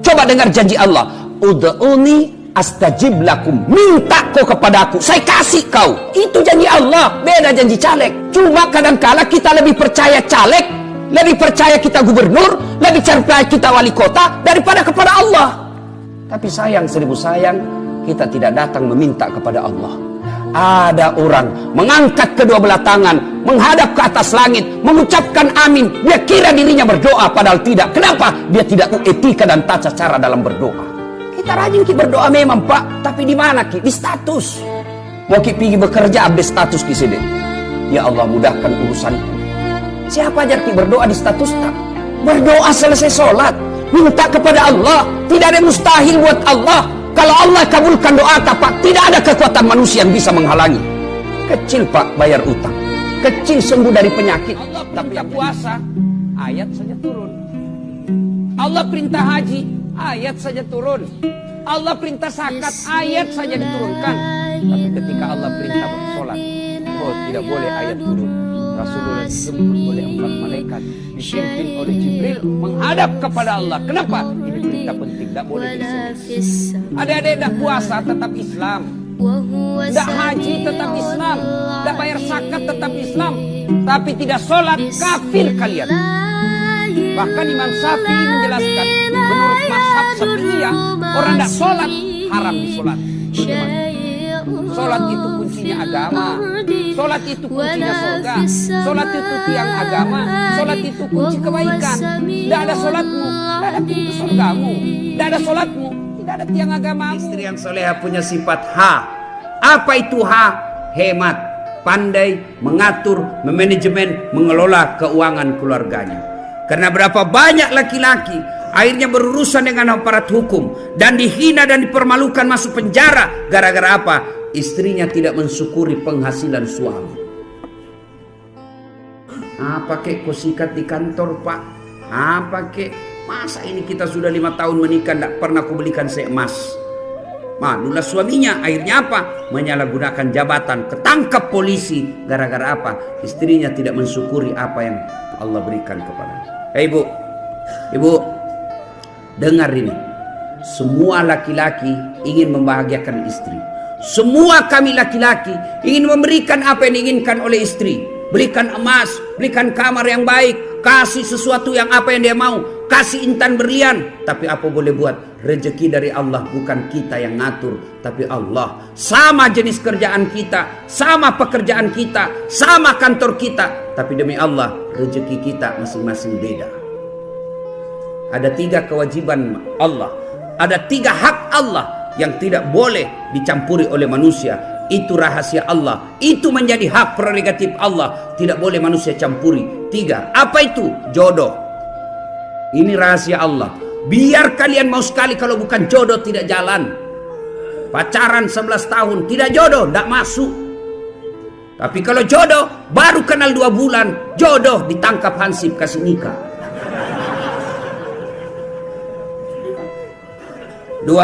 Coba dengar janji Allah. Ud'uni astajib lakum. Minta kau kepadaku, saya kasih kau. Itu janji Allah, beda janji caleg. Cuma kadangkala kita lebih percaya caleg, lebih percaya kita gubernur, lebih percaya kita wali kota daripada kepada Allah. Tapi sayang, seribu sayang, kita tidak datang meminta kepada Allah. Ada orang mengangkat kedua belah tangan, menghadap ke atas langit, mengucapkan amin. Dia kira dirinya berdoa, padahal tidak. Kenapa? Dia tidak tahu etika dan tata cara dalam berdoa. Kita rajin berdoa memang, Pak, tapi di mana Ki? Di status. Mau Ki pergi bekerja, update status Ki sini. Ya Allah, mudahkan urusanku. Siapa ajar Ki berdoa di status tak? Berdoa selesai sholat, minta kepada Allah. Tidak ada yang mustahil buat Allah. Kalau Allah kabulkan doa Pak, tidak ada kekuatan manusia yang bisa menghalangi. Kecil Pak bayar utang, kecil sembuh dari penyakit. Allah perintah puasa, ayat saja turun. Allah perintah haji, ayat saja turun. Allah perintah zakat, ayat saja diturunkan. Tapi ketika Allah perintah bersolat, oh tidak boleh ayat turun. Rasulullah dijemput oleh 4 malaikat, dipimpin oleh Jibril menghadap kepada Allah. Kenapa? Ini perintah penting, tidak boleh diselisih. Adik-adik tidak puasa tetap Islam, tidak haji tetap Islam, tidak bayar zakat tetap Islam, tapi tidak sholat kafir kalian. Bahkan Imam Syafi'i menjelaskan, menurut mazhab Syafi'iyah, orang tidak sholat haram disolat. Sholat itu kuncinya agama, sholat itu kuncinya surga, sholat itu tiang agama, sholat itu kunci kebaikan. Tidak ada sholatmu, tidak ada pintu surgamu. Tidak ada sholatmu, tidak ada tiang agamamu. Istri yang soleha punya sifat H. Apa itu H? Hemat, pandai mengatur, memanajemen, mengelola keuangan keluarganya. Karena berapa banyak laki-laki akhirnya berurusan dengan aparat hukum dan dihina dan dipermalukan, masuk penjara gara-gara apa? Istrinya tidak mensyukuri penghasilan suami. Apa kek kau sikat di kantor Pak? Apa kek? Masa ini kita sudah 5 tahun menikah tidak pernah kau belikan seemas? Malulah suaminya. Akhirnya apa? Menyalahgunakan jabatan, ketangkap polisi. Gara-gara apa? Istrinya tidak mensyukuri apa yang Allah berikan kepadanya. Ibu, ibu, dengar ini. Semua laki-laki ingin membahagiakan istri. Semua kami laki-laki ingin memberikan apa yang diinginkan oleh istri. Belikan emas, belikan kamar yang baik, kasih sesuatu yang apa yang dia mau, kasih intan berlian. Tapi apa boleh buat? Rezeki dari Allah, bukan kita yang ngatur, tapi Allah. Sama jenis kerjaan kita, sama pekerjaan kita, sama kantor kita, tapi demi Allah rezeki kita masing-masing beda. Ada 3 kewajiban Allah, ada 3 hak Allah yang tidak boleh dicampuri oleh manusia. Itu rahasia Allah, itu menjadi hak prerogatif Allah, tidak boleh manusia campuri. 3, apa itu? Jodoh. Ini rahasia Allah. Biar kalian mau sekali, kalau bukan jodoh tidak jalan. Pacaran 11 tahun tidak jodoh, tidak masuk. Tapi kalau jodoh, baru kenal 2 bulan, jodoh ditangkap hansip kasih nikah. 2,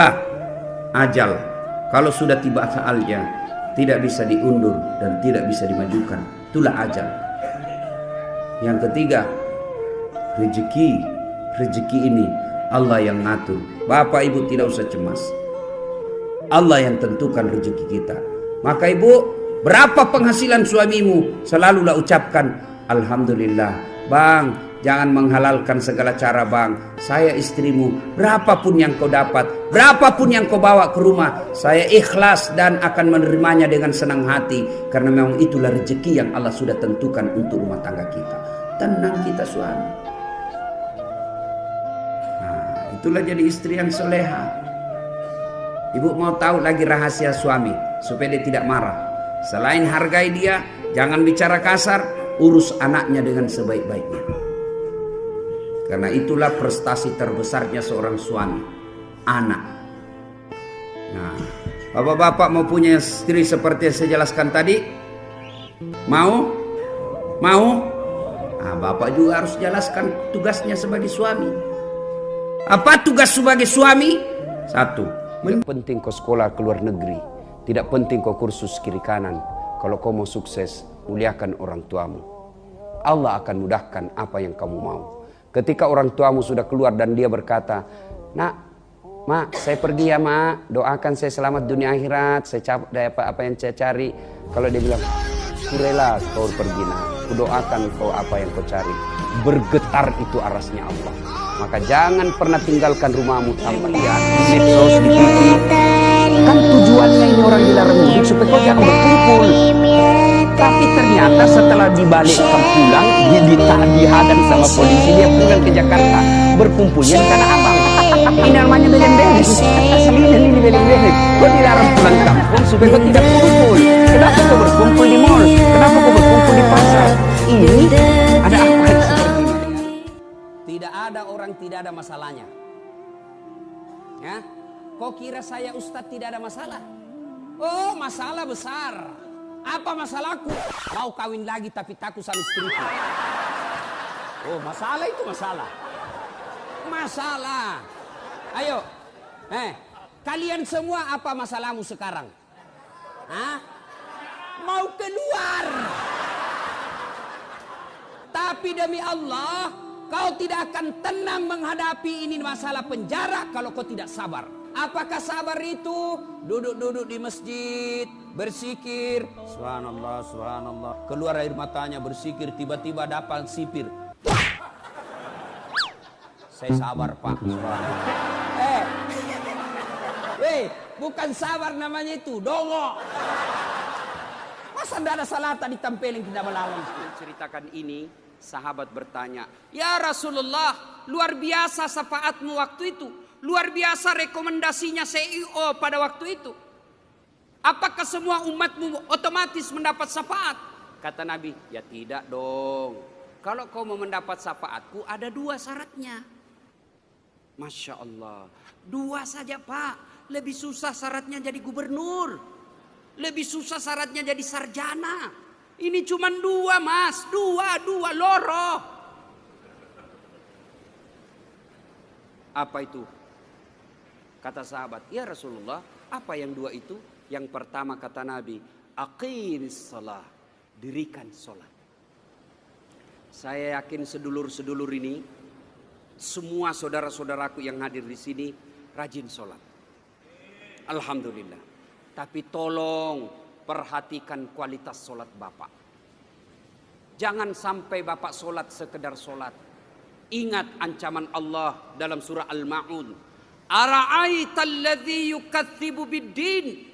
ajal. Kalau sudah tiba saatnya, tidak bisa diundur dan tidak bisa dimajukan. Itulah ajal. Yang ketiga, rezeki. Rezeki ini Allah yang ngatur. Bapak ibu tidak usah cemas. Allah yang tentukan rezeki kita. Maka ibu, berapa penghasilan suamimu? Selalulah ucapkan alhamdulillah. Bang, jangan menghalalkan segala cara bang. Saya istrimu, berapapun yang kau dapat, berapapun yang kau bawa ke rumah, saya ikhlas dan akan menerimanya dengan senang hati. Karena memang itulah rezeki yang Allah sudah tentukan untuk rumah tangga kita. Tenang kita suami. Nah, itulah jadi istri yang soleha. Ibu mau tahu lagi rahasia suami supaya dia tidak marah. Selain hargai dia, jangan bicara kasar, urus anaknya dengan sebaik-baiknya. Karena itulah prestasi terbesarnya seorang suami, anak. Nah, bapak-bapak mau punya istri seperti yang saya jelaskan tadi? Mau? Mau? Nah, bapak juga harus jelaskan tugasnya sebagai suami. Apa tugas sebagai suami? 1, tidak penting kau sekolah ke luar negeri, tidak penting kau kursus kiri kanan. Kalau kau mau sukses, muliakan orang tuamu. Allah akan mudahkan apa yang kamu mau. Ketika orang tuamu sudah keluar dan dia berkata, Nak, Mak, saya pergi ya Mak, doakan saya selamat dunia akhirat, saya capai apa yang saya cari. Kalau dia bilang, rela kau pergi nak, aku doakan kau apa yang kau cari. Bergetar itu arasnya Allah. Maka jangan pernah tinggalkan rumahmu tanpa lihat di medsos, di TV. Kan tujuannya ini orang dilarang mudik supaya kau jangan berkumpul. Tapi ternyata setelah dibalikkan pulang, dihadang sama polisi, dia pulang ke Jakarta, berkumpulnya di Tanah Abang. Ini namanya beleng-beleng. Ini beleng-beleng. Kau dilarang pulang kampung supaya kau tidak berkumpul. Kenapa kau berkumpul di mall? Kenapa kau berkumpul di pasar? Ini ada apa seperti ini? Tidak ada orang tidak ada masalahnya. Ya? Kau kira saya Ustadz tidak ada masalah? Oh, masalah besar. Apa masalahku? Mau kawin lagi tapi takut sama istriku. Oh, masalah itu masalah. Masalah. Ayo. Kalian semua apa masalahmu sekarang? Hah? Mau keluar. Tapi demi Allah, kau tidak akan tenang menghadapi ini masalah penjara kalau kau tidak sabar. Apakah sabar itu? Duduk-duduk di masjid, berzikir. Subhanallah, subhanallah. Keluar air matanya, berzikir, tiba-tiba dapat sipir. Saya sabar Pak. Bukan sabar namanya itu, dongo. Masa tidak ada salata ditempelin tidak melawan. Ceritakan ini, sahabat bertanya, ya Rasulullah, luar biasa syafaatmu waktu itu. Luar biasa rekomendasinya CEO pada waktu itu. Apakah semua umatmu otomatis mendapat syafaat? Kata Nabi, ya tidak dong. Kalau kau mau mendapat syafaatku ada 2 syaratnya. Masya Allah. 2 saja Pak. Lebih susah syaratnya jadi gubernur. Lebih susah syaratnya jadi sarjana. Ini cuma 2 mas. 2 loro. Apa itu? Kata sahabat, ya Rasulullah, apa yang 2 itu? Yang pertama kata Nabi, aqimis shalah, dirikan sholat. Saya yakin sedulur-sedulur ini, semua saudara-saudaraku yang hadir di sini rajin sholat. Alhamdulillah. Tapi tolong perhatikan kualitas sholat Bapak. Jangan sampai Bapak sholat sekedar sholat. Ingat ancaman Allah dalam surah Al-Ma'un. Ara'aital ladzi yukadzibu biddin.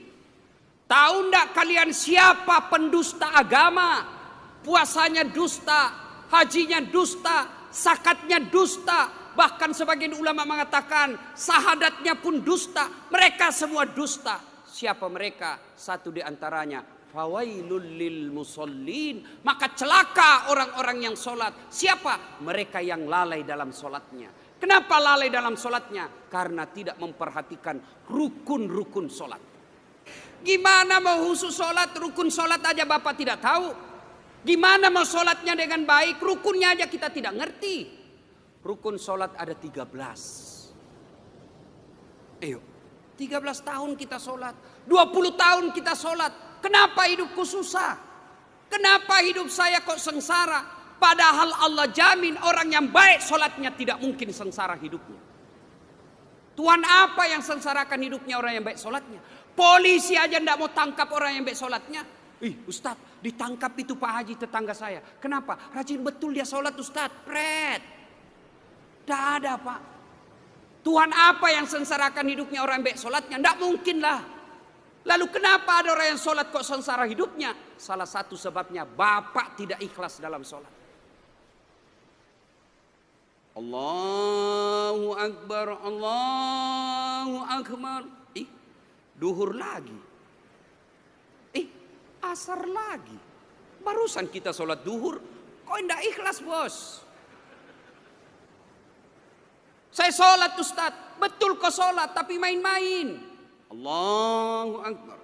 Tahu enggak kalian siapa pendusta agama? Puasanya dusta, hajinya dusta, zakatnya dusta, bahkan sebagian ulama mengatakan syahadatnya pun dusta. Mereka semua dusta. Siapa mereka? Satu di antaranya, fawailul lil musallin. Maka celaka orang-orang yang sholat. Siapa? Mereka yang lalai dalam sholatnya. Kenapa lalai dalam sholatnya? Karena tidak memperhatikan rukun-rukun sholat. Gimana mau khusus sholat, rukun sholat aja Bapak tidak tahu. Gimana mau sholatnya dengan baik, rukunnya aja kita tidak ngerti. Rukun sholat ada 13. Ayo, 13 tahun kita sholat, 20 tahun kita sholat. Kenapa hidupku susah? Kenapa hidup saya kok sengsara? Padahal Allah jamin orang yang baik sholatnya tidak mungkin sengsara hidupnya. Tuhan apa yang sengsarakan hidupnya orang yang baik sholatnya? Polisi aja tidak mau tangkap orang yang baik sholatnya. Ustadz, ditangkap itu Pak Haji tetangga saya. Kenapa? Rajin betul dia sholat Ustadz. Pret. Tidak ada Pak. Tuhan apa yang sengsarakan hidupnya orang yang baik sholatnya? Tidak mungkin lah. Lalu kenapa ada orang yang sholat kok sengsara hidupnya? Salah satu sebabnya Bapak tidak ikhlas dalam sholat. Allahu Akbar, Allahu Akbar. Duhur lagi. Asar lagi. Barusan kita sholat duhur, kok tidak ikhlas bos? Saya sholat Ustadz, betul kok sholat tapi main-main. Allahu Akbar.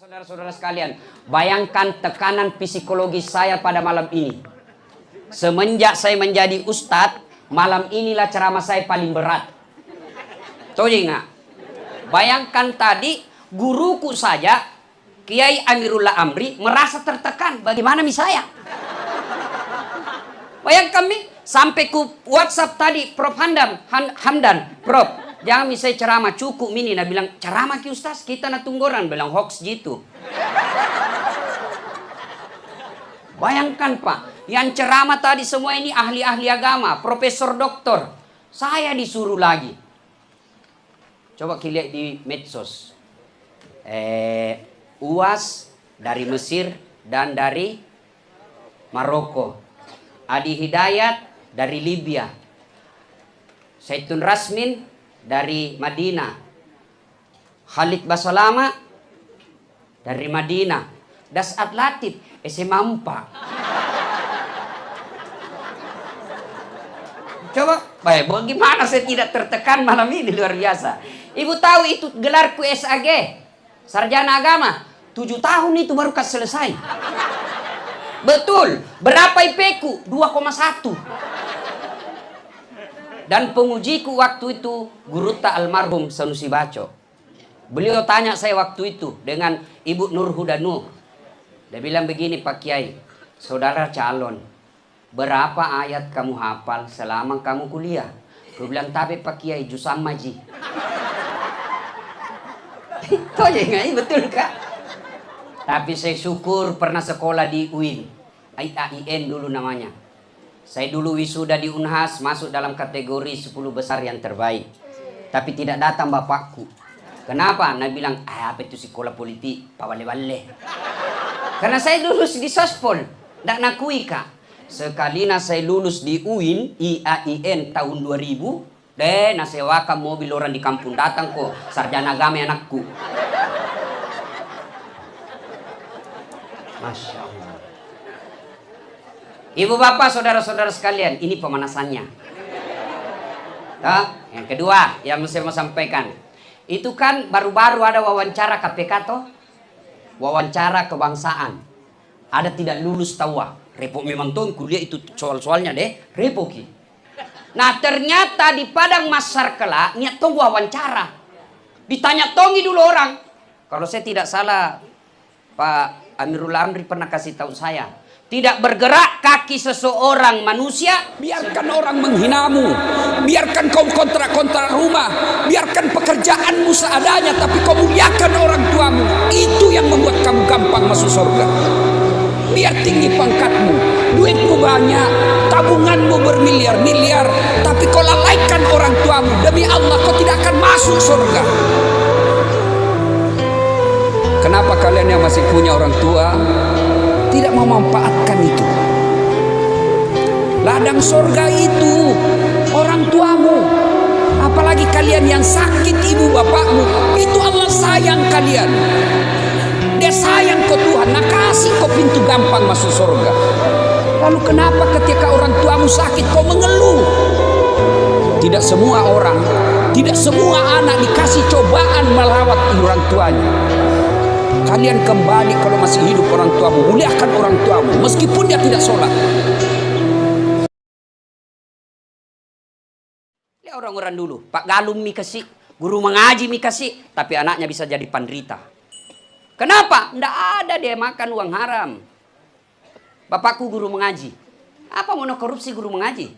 Saudara-saudara sekalian, bayangkan tekanan psikologis saya pada malam ini. Semenjak saya menjadi ustadz, malam inilah ceramah saya paling berat. Tahu nggak? Bayangkan tadi guruku saja, Kiai Amirullah Amri, merasa tertekan. Bagaimana misalnya? Bayangkan nih, Sampai ku WhatsApp tadi Prof Hamdan, Prof, jangan misalnya ceramah cukup mini. Nah bilang, ceramah ki Ustaz, kita na tunggoran. Bilang hoax gitu. Bayangkan Pak, yang ceramah tadi semua ini ahli-ahli agama, profesor doktor. Saya disuruh lagi. Coba kita lihat di medsos. UAS dari Mesir dan dari Maroko. Adi Hidayat dari Libya. Saitun Rasmin dari Madinah. Khalid Basalama dari Madinah. Dasat Latif SMA 4. Coba, bagaimana saya tidak tertekan malam ini, luar biasa. Ibu tahu itu gelarku SAG, Sarjana Agama. 7 tahun itu baru selesai. Betul. Berapa IP ku? 2,1. Dan pengujiku waktu itu Guruta almarhum Sanusi Baco. Beliau tanya saya waktu itu dengan Ibu Nur Hudanu. Dia bilang begini, Pak Kiai, saudara calon, berapa ayat kamu hafal selama kamu kuliah? Aku bilang, tapi Pak Kiai Jusam Maji. Itu aja nggak, betul Kak? Tapi saya syukur pernah sekolah di UIN, AIN dulu namanya. Saya dulu wisuda di Unhas, masuk dalam kategori 10 besar yang terbaik. Tapi tidak datang bapakku. Kenapa? Nah bilang, apa itu sekolah politik, Pak Wale-Wale. Karena saya lulus di Sospol, tidak nakui Kak. Sekalinya saya lulus di UIN, IAIN tahun 2000, dan sewakan mobil orang di kampung datang kok, sarjana agama anakku. Masya Allah. Ibu bapak saudara-saudara sekalian, ini pemanasannya. Yang kedua yang saya mau sampaikan, itu kan baru-baru ada wawancara KPK toh, wawancara kebangsaan. Ada tidak lulus tawa, repot memang tuh kuliah itu soal-soalnya deh, repot ki. Nah ternyata di Padang Masar kelak niat tunggu wawancara, ditanya tongi dulu orang. Kalau saya tidak salah, Pak Amirul Amri pernah kasih tahu saya, tidak bergerak kaki seseorang manusia. Biarkan orang menghinamu, biarkan kau kontrak-kontrak rumah, biarkan pekerjaanmu seadanya, tapi kau muliakan orang tuamu. Itu yang membuat kamu gampang masuk surga. Biar tinggi pangkatmu, duitmu banyak, tabunganmu bermiliar-miliar, tapi kau lalaikan orang tuamu, demi Allah kau tidak akan masuk surga. Kenapa kalian yang masih punya orang tua tidak memanfaatkan itu? Ladang surga itu orang tuamu. Apalagi kalian yang sakit ibu bapakmu, itu Allah sayang kalian. Dia sayang kau Tuhan, nah kasih kau pintu gampang masuk surga. Lalu kenapa ketika orang tuamu sakit kau mengeluh? Tidak semua orang, tidak semua anak dikasih cobaan melawat orang tuanya. Kalian kembali kalau masih hidup orang tuamu, muliakan orang tuamu meskipun dia tidak sholat. Lihat orang-orang dulu, Pak Galung mi kasih, guru mengaji mi kasih, tapi anaknya bisa jadi penderita. Kenapa? Nggak ada dia makan uang haram. Bapakku guru mengaji. Apa mau korupsi guru mengaji?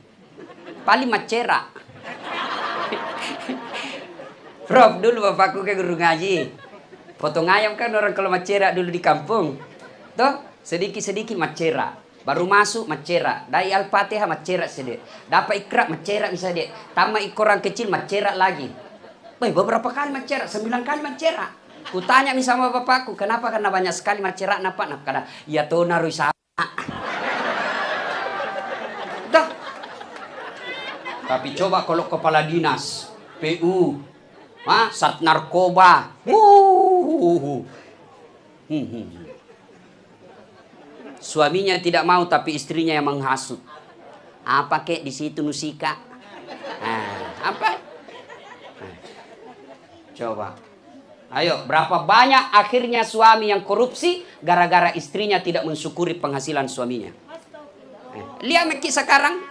Paling macera. Prof, dulu bapakku ke guru ngaji. Potong ayam kan orang kalau macera dulu di kampung. Tuh, sedikit-sedikit macera. Baru masuk macera. Dari Al-Fatihah macera sedikit. Dapat ikra macera bisa dek. Tambah orang kecil macera lagi. Beberapa kali macera, 9 kali macera. Kutanya sama bapakku, kenapa? Karena banyak sekali macera. Napa? Karena ya tuh naruh sama. Dah. Tapi coba kalau kepala dinas, PU, Sat Narkoba, suaminya tidak mau tapi istrinya yang menghasut. Apa kek di situ Nusika? Apa? Coba. Ayo, berapa banyak akhirnya suami yang korupsi gara-gara istrinya tidak mensyukuri penghasilan suaminya. Lihat Meki sekarang.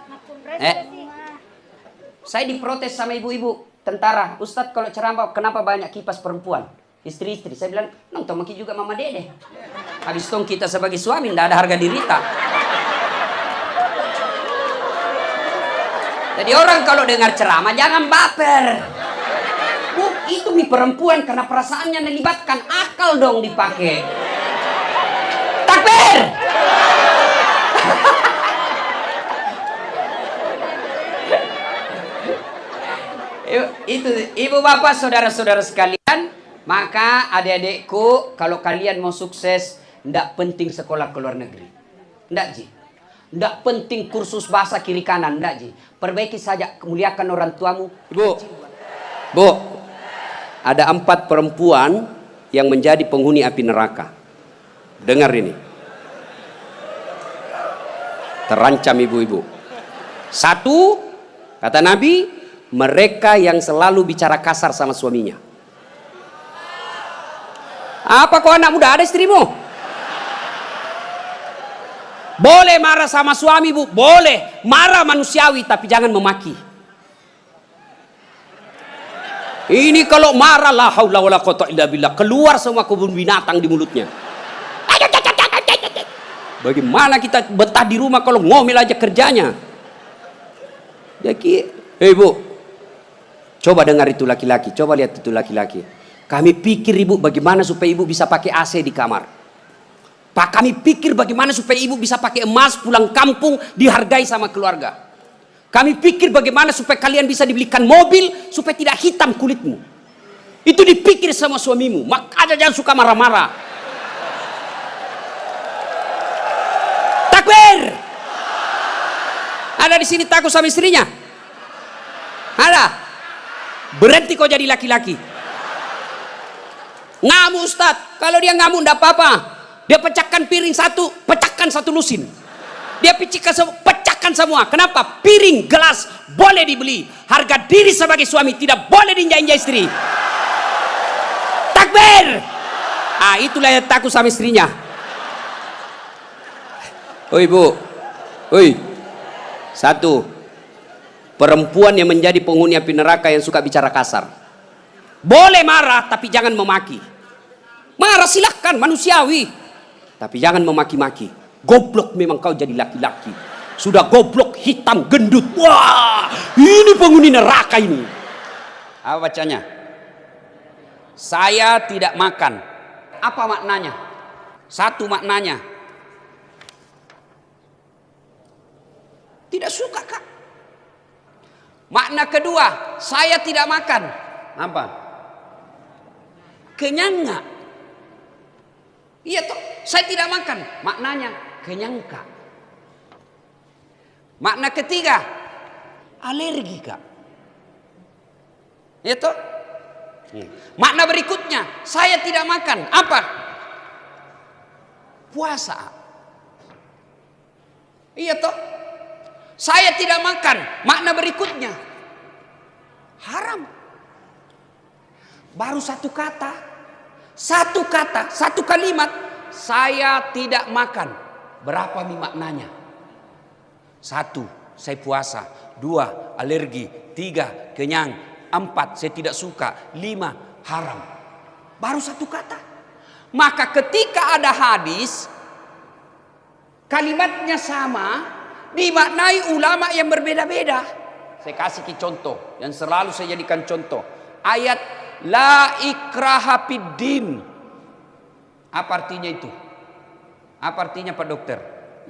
Saya diprotes sama ibu-ibu tentara. Ustadz kalau ceramah kenapa banyak kipas perempuan? Istri-istri. Saya bilang, nonton Meki juga mama dede. Habis itu kita sebagai suami tidak ada harga diri tak. Jadi orang kalau dengar ceramah jangan baper. Bu, itu nih perempuan karena perasaannya melibatkan, akal dong dipakai. Takbir! Itu ibu bapak saudara-saudara sekalian, maka adik-adikku kalau kalian mau sukses, ndak penting sekolah ke luar negeri, ndak ji, ndak penting kursus bahasa kiri kanan, ndak ji, perbaiki saja, muliakan orang tuamu. Bu, ada 4 perempuan yang menjadi penghuni api neraka. Dengar ini, terancam ibu-ibu. 1, kata Nabi, mereka yang selalu bicara kasar sama suaminya. Apa kau anak muda, ada istrimu? Boleh marah sama suami, bu, boleh marah manusiawi, tapi jangan memaki. Ini kalau marah, la haula wala quwata illa billah, keluar semua kebun binatang di mulutnya. Bagaimana kita betah di rumah kalau ngomel aja kerjanya? Jadi, bu, coba dengar itu laki-laki, coba lihat itu laki-laki. Kami pikir ibu bagaimana supaya ibu bisa pakai AC di kamar. Pak, kami pikir bagaimana supaya ibu bisa pakai emas pulang kampung dihargai sama keluarga. Kami pikir bagaimana supaya kalian bisa dibelikan mobil supaya tidak hitam kulitmu. Itu dipikir sama suamimu. Makanya jangan suka marah-marah. Takbir! Ada di sini takut sama istrinya? Ada? Berhenti kau jadi laki-laki. Ngamuk Ustaz, kalau dia ngamuk enggak apa-apa. Dia pecahkan piring satu, pecahkan satu lusin. Dia pecahkan semua. Kenapa? Piring, gelas boleh dibeli. Harga diri sebagai suami tidak boleh diinjak-injak istri. Takbir! Ah, itulah yang takut sama istrinya. Oi bu, oi. 1, perempuan yang menjadi penghuni api neraka yang suka bicara kasar. Boleh marah tapi jangan memaki. Marah silahkan, manusiawi, tapi jangan memaki-maki. Goblok memang kau jadi laki-laki. Sudah goblok, hitam, gendut. Wah, ini penghuni neraka ini. Apa bacanya? Saya tidak makan. Apa maknanya? 1 maknanya, tidak suka kak. Makna kedua, saya tidak makan. Apa? Kenyang nggak? Iya toh, saya tidak makan. Maknanya kenyang kak. Makna ketiga, alergi kak. Iya toh. Makna berikutnya, saya tidak makan. Apa? Puasa. Iya toh. Saya tidak makan. Makna berikutnya, haram. Baru 1 kata, 1 kalimat, saya tidak makan. Berapa nih maknanya? 1, saya puasa. 2, alergi. 3, kenyang. 4, saya tidak suka. 5, haram. Baru 1 kata. Maka ketika ada hadis, kalimatnya sama, dimaknai ulama yang berbeda-beda. Saya kasih contoh yang selalu saya jadikan contoh. Ayat la ikraha fiddin. Apa artinya itu? Apa artinya Pak Dokter?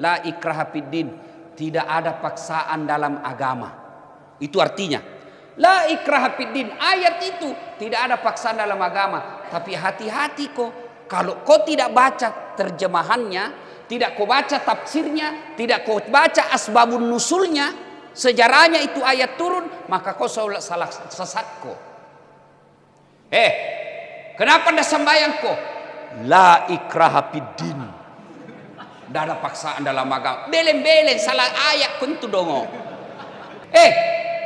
La ikraha fiddin, tidak ada paksaan dalam agama. Itu artinya. La ikraha fiddin, ayat itu tidak ada paksaan dalam agama. Tapi hati-hati kok, kalau kau tidak baca terjemahannya, tidak kau baca tafsirnya, tidak kau baca asbabun nusulnya, sejarahnya itu ayat turun, maka kau salah sesat kau. Kenapa anda sembahyang kau? La ikraha fiddin. Tidak ada paksaan dalam agama. Belen-belen salah ayat kuntu dongo.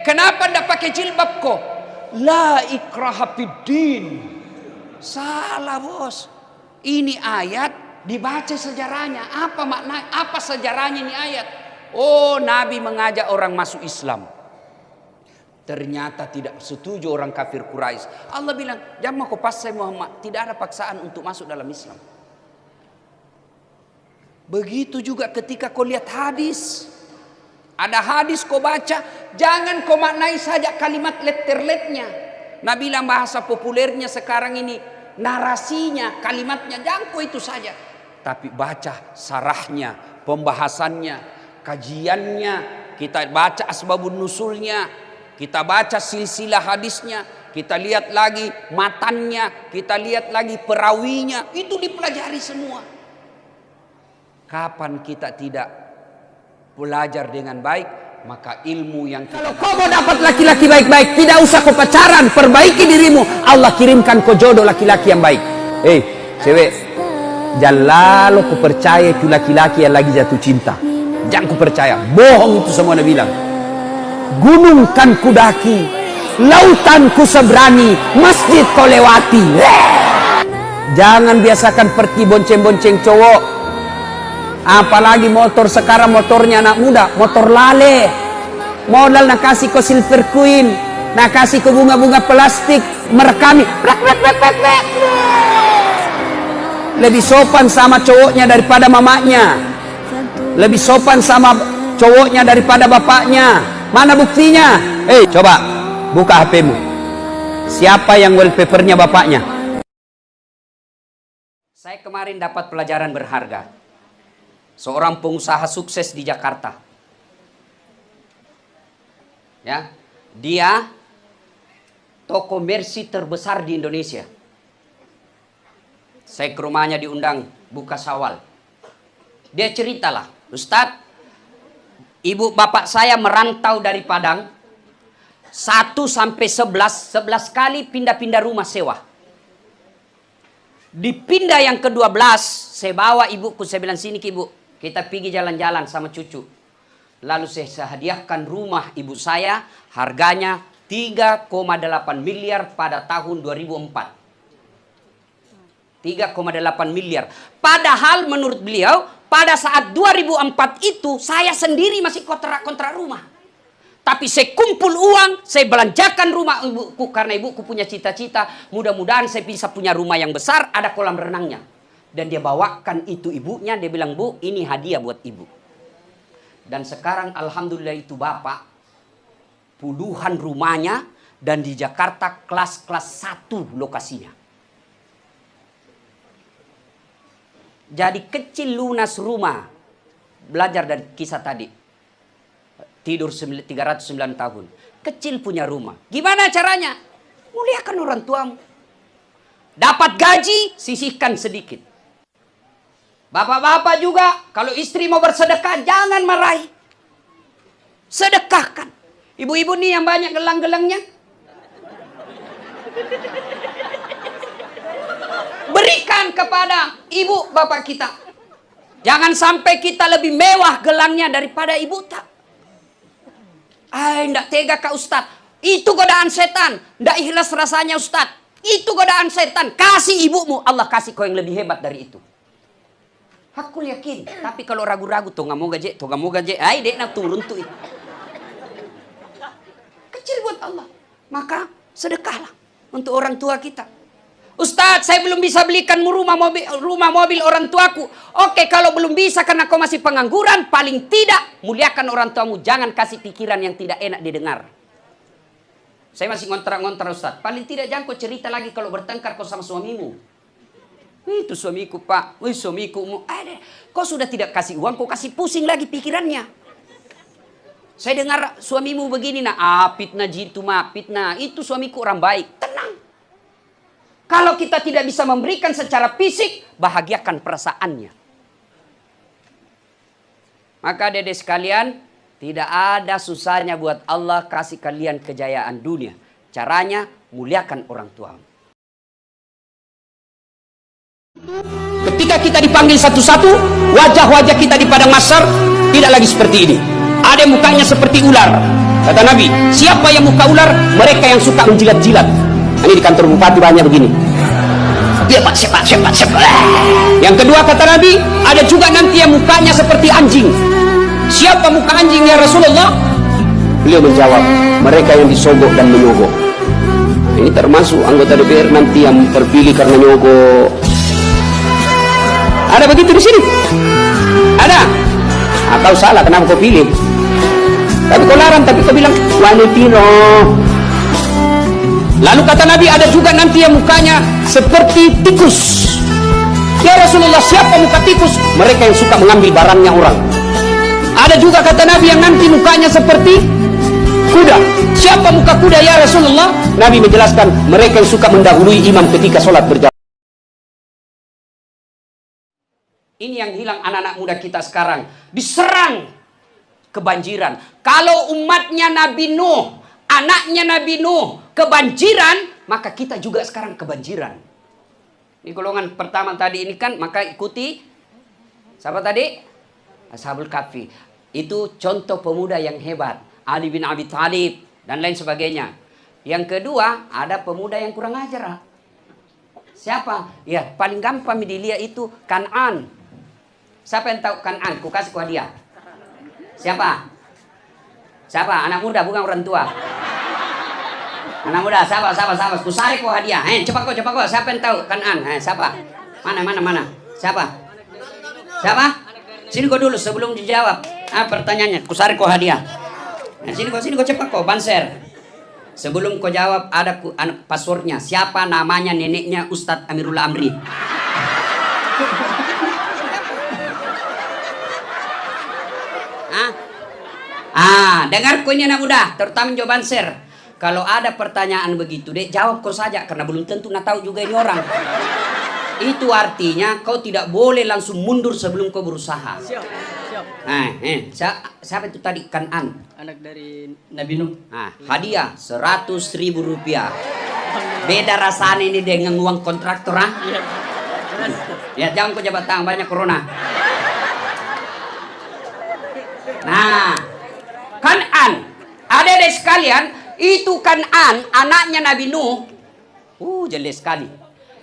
Kenapa anda pakai jilbab kau? La ikraha fiddin. Salah bos. Ini ayat dibaca sejarahnya. Apa makna? Apa sejarahnya ini ayat? Oh, Nabi mengajak orang masuk Islam. Ternyata tidak setuju orang kafir Quraisy. Allah bilang, "Jangan kau pasai Muhammad, tidak ada paksaan untuk masuk dalam Islam." Begitu juga ketika kau lihat hadis. Ada hadis kau baca, jangan kau maknai saja kalimat letter-letternya. Nah bilang bahasa populernya sekarang ini, narasinya, kalimatnya, jangan kau itu saja. Tapi baca sarahnya, pembahasannya, kajiannya. Kita baca asbabun nusulnya, kita baca silsilah hadisnya, kita lihat lagi matannya, kita lihat lagi perawinya. Itu dipelajari semua. Kapan kita tidak belajar dengan baik, maka ilmu yang kita kalau kau mau dapat laki-laki baik-baik, tidak usah kau pacaran, perbaiki dirimu. Allah kirimkan kau jodoh laki-laki yang baik. Cewek, jangan lalu kau percaya itu laki-laki yang lagi jatuh cinta. Jangan kau percaya, bohong itu semua. Dia bilang, gunung kan kudaki, lautan ku seberangi, masjid kau lewati. Jangan biasakan pergi bonceng-bonceng cowok. Apalagi motor sekarang, motornya anak muda, motor lale. Modal nak kasih ke silver queen, nak kasih ke bunga-bunga plastik, merekami. Lebih sopan sama cowoknya daripada mamanya. Lebih sopan sama cowoknya daripada bapaknya. Mana buktinya? Coba buka HP-mu. Siapa yang wallpapernya bapaknya? Saya kemarin dapat pelajaran berharga. Seorang pengusaha sukses di Jakarta. Ya, dia toko Mercy terbesar di Indonesia. Saya ke rumahnya diundang buka Syawal. Dia ceritalah, Ustadz, ibu bapak saya merantau dari Padang 1 sampai 11 kali pindah-pindah rumah sewa. Dipindah yang ke-12, saya bawa ibuku, saya bilang sini ke ibu, kita pergi jalan-jalan sama cucu. Lalu saya hadiahkan rumah ibu saya, harganya 3,8 miliar pada tahun 2004. 3,8 miliar. Padahal menurut beliau, pada saat 2004 itu, saya sendiri masih kontrak rumah. Tapi saya kumpul uang, saya belanjakan rumah ibuku, karena ibuku punya cita-cita, mudah-mudahan saya bisa punya rumah yang besar, ada kolam renangnya. Dan dia bawakan itu ibunya, dia bilang, Bu, ini hadiah buat ibu. Dan sekarang alhamdulillah itu bapak, puluhan rumahnya, dan di Jakarta kelas 1 lokasinya. Jadi kecil lunas rumah, belajar dari kisah tadi. Tidur 309 tahun, kecil punya rumah. Gimana caranya? Muliakan orang tuamu. Dapat gaji, sisihkan sedikit. Bapak-bapak juga, kalau istri mau bersedekah, jangan marahi. Sedekahkan. Ibu-ibu nih yang banyak gelang-gelangnya, berikan kepada ibu bapak kita. Jangan sampai kita lebih mewah gelangnya daripada ibu tak. Ndak tega Kak Ustaz. Itu godaan setan. Ndak ikhlas rasanya Ustaz. Itu godaan setan. Kasih ibumu, Allah kasih kau yang lebih hebat dari itu. Aku yakin. Tapi kalau ragu-ragu, tuh nggak mau gaje, dek nak turun tuh. Kecil buat Allah. Maka sedekahlah untuk orang tua kita. Ustadz, saya belum bisa belikan rumah mobil orang tuaku. Oke, kalau belum bisa karena kau masih pengangguran, paling tidak muliakan orang tuamu. Jangan kasih pikiran yang tidak enak didengar. Saya masih ngontrak-ngontrak Ustadz. Paling tidak jangan kau cerita lagi kalau bertengkar kau sama suamimu. Itu suamiku Pak, suamiku. Kau sudah tidak kasih uang, kau kasih pusing lagi pikirannya. Saya dengar suamimu begini, fitnah jitu fitnah. Itu suamiku orang baik. Tenang. Kalau kita tidak bisa memberikan secara fisik, bahagiakan perasaannya. Maka dedek sekalian, tidak ada susahnya buat Allah kasih kalian kejayaan dunia. Caranya, muliakan orang tua. Ketika kita dipanggil satu-satu, wajah-wajah kita di padang mahsyar tidak lagi seperti ini. Ada yang mukanya seperti ular. Kata Nabi, siapa yang muka ular? Mereka yang suka menjilat-jilat. Ini di kantor bupati banyak begini. Dia cepat. Yang kedua kata Nabi, ada juga nanti yang mukanya seperti anjing. Siapa muka anjing ya Rasulullah? Beliau menjawab, mereka yang disogok dan menyogok. Ini termasuk anggota DPR nanti yang terpilih karena nyogok. Ada begitu di sini? Ada? Atau salah, kenapa kau pilih? Tapi kau larang, tapi kau bilang Valentino. Lalu kata Nabi, ada juga nanti yang mukanya seperti tikus. Ya Rasulullah, siapa muka tikus? Mereka yang suka mengambil barangnya orang. Ada juga kata Nabi yang nanti mukanya seperti kuda. Siapa muka kuda ya Rasulullah? Nabi menjelaskan, mereka yang suka mendahului imam ketika sholat berjamaah. Ini yang hilang anak-anak muda kita sekarang. Diserang kebanjiran. Kalau umatnya Nabi Nuh, anaknya Nabi Nuh kebanjiran, maka kita juga sekarang kebanjiran. Ini golongan pertama tadi ini kan, maka ikuti siapa tadi? Ashabul Kahfi. Itu contoh pemuda yang hebat. Ali bin Abi Thalib dan lain sebagainya. Yang kedua, ada pemuda yang kurang ajar. Siapa? Ya, paling gampang dilihat itu Kan'an. Siapa yang tahu Kan'an? Ku kasih ku hadiah. Siapa? Siapa? Anak muda, bukan orang tua. Anak muda, siapa? Ku sari ku hadiah. Cepat kau. Siapa yang tahu Kan'an? Siapa? Mana? Siapa? Sini kau dulu sebelum dijawab. Pertanyaannya, ku sari ku hadiah. Sini kau cepat kau, Banser. Sebelum kau jawab, ada passwordnya. Siapa namanya neneknya Ustadz Amirul Amri? Dengar kau ini anak muda, terutama Jo Banser. Kalau ada pertanyaan begitu, dek, jawab kau saja, karena belum tentu nak tahu juga ini orang. Itu artinya kau tidak boleh langsung mundur sebelum kau berusaha. Siap. Siapa itu tadi? Kan'an, Anak dari Nabi Nuh. hadiah 100.000 rupiah. Beda rasanya ini dengan uang kontraktor. Ya, jangan kau jabat tangan, banyak corona. Kan'an, adik-adik sekalian, itu Kan'an, anaknya Nabi Nuh. Jelas sekali.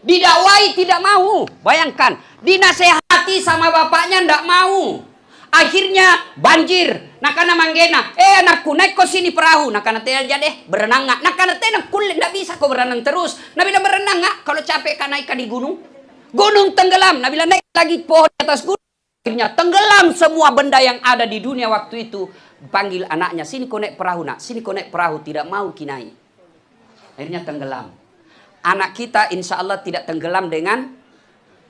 Didakwai tidak mau. Bayangkan, dinasehati sama bapaknya tidak mau. Akhirnya banjir. Nakana manggena, anakku naik kau sini perahu. Nakana tidak jadi berenang nggak? Nakana tidak kulit, tidak bisa kau berenang terus. Nabi bilang berenang nggak? Kalau capek kan naik di gunung. Gunung tenggelam. Nabi bilang naik lagi pohon di atas gunung. Akhirnya tenggelam semua benda yang ada di dunia waktu itu. Panggil anaknya, sini kau naik perahu nak. Sini kau naik perahu, tidak mau kinai. Akhirnya tenggelam. Anak kita insya Allah tidak tenggelam dengan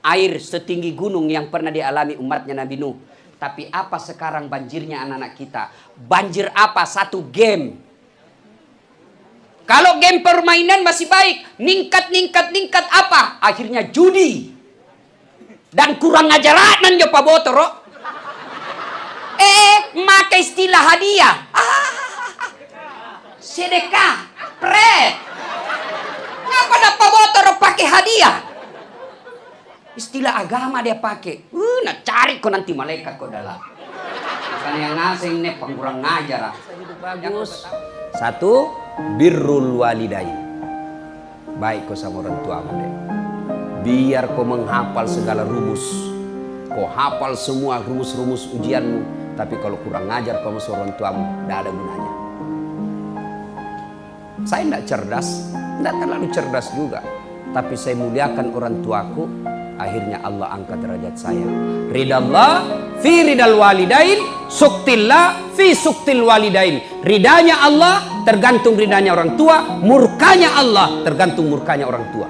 air setinggi gunung yang pernah dialami umatnya Nabi Nuh. Tapi apa sekarang banjirnya anak-anak kita? Banjir apa? Satu game. Kalau game permainan masih baik. Ningkat apa? Akhirnya judi. Dan kurang ajaran jo Pak Botoro. Maka istilah hadiah. Sedekah. Pret. Ngapa dapat Botoro pakai hadiah? Istilah agama dia pakai. Nak cari kau nanti malaikat kau dalam. Bukan yang ngasih nih pengurang ngajar. Bagus. Satu, birrul walidain. Baik kau sama orang tuamu deh. Biar kau menghafal segala rumus. Kau hafal semua rumus-rumus ujianmu. Tapi kalau kurang ngajar kau sama orang tuamu, tidak ada gunanya. Saya tidak cerdas, tidak terlalu cerdas juga. Tapi saya muliakan orang tuaku. Akhirnya Allah angkat derajat saya. Ridallah fi ridal walidain, suktillah fi suktil walidain. Ridanya Allah tergantung ridanya orang tua, murkanya Allah tergantung murkanya orang tua.